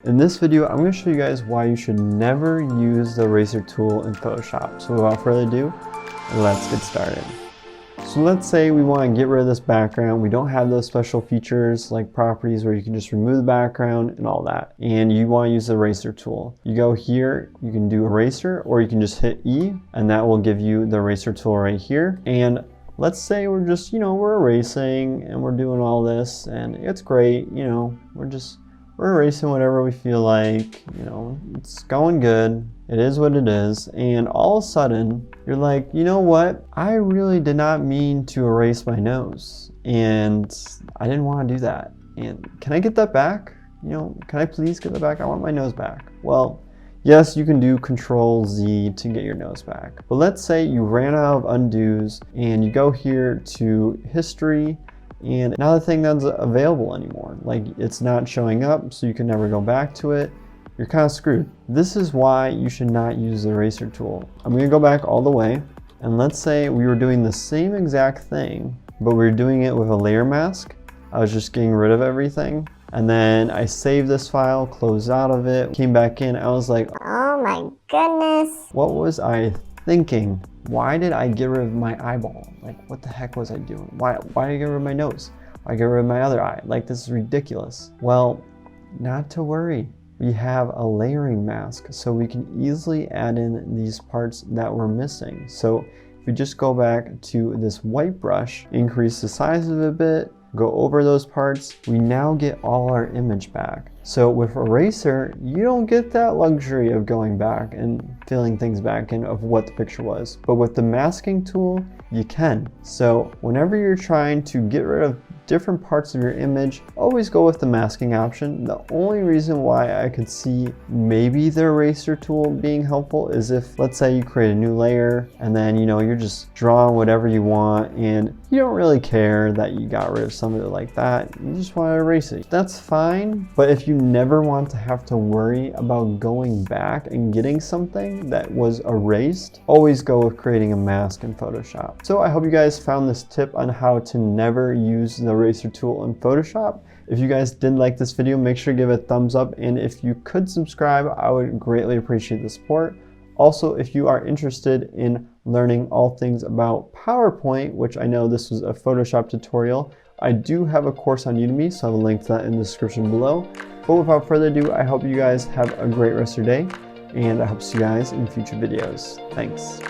In this video, I'm going to show you guys why you should never use the eraser tool in Photoshop. So without further ado, let's get started. So let's say we want to get rid of this background. We don't have those special features like properties where you can just remove the background and all that. And you want to use the eraser tool. You go here, you can do eraser, or you can just hit E and that will give you the eraser tool right here. And let's say we're just, we're erasing and we're doing all this and it's great. We're erasing whatever we feel like, it's going good. It is what it is. And all of a sudden, you're like, you know what? I really did not mean to erase my nose. And I didn't want to do that. And can I get that back? Can I please get that back? I want my nose back. Well, yes, you can do Control Z to get your nose back. But let's say you ran out of undos and you go here to History, and not a thing that's available anymore. Like, it's not showing up, so you can never go back to it. You're kind of screwed. This is why you should not use the eraser tool. I'm gonna go back all the way, and let's say we were doing the same exact thing, but we were doing it with a layer mask. I was just getting rid of everything. And then I saved this file, closed out of it, came back in. I was like, oh my goodness. What was I thinking? Why did I get rid of my eyeball? Like, what the heck was I doing? Why did I get rid of my nose? Why get rid of my other eye? Like, this is ridiculous. Well, not to worry. We have a layering mask, so we can easily add in these parts that we're missing. So if we just go back to this white brush, increase the size of it a bit, go over those parts, we now get all our image back. So with eraser, you don't get that luxury of going back and filling things back in of what the picture was. But with the masking tool, you can. So whenever you're trying to get rid of different parts of your image, always go with the masking option. The only reason why I could see maybe the eraser tool being helpful is if, let's say you create a new layer and then, you're just drawing whatever you want and you don't really care that you got rid of some of it like that. You just want to erase it. That's fine. But if you never want to have to worry about going back and getting something that was erased, always go with creating a mask in Photoshop. So I hope you guys found this tip on how to never use the eraser tool in Photoshop. If you guys did like this video, make sure to give it a thumbs up, and if you could subscribe, I would greatly appreciate the support. Also, if you are interested in learning all things about PowerPoint, which I know this was a Photoshop tutorial, I do have a course on Udemy, so I have a link to that in the description below. But without further ado, I hope you guys have a great rest of your day, and I hope to see you guys in future videos. Thanks.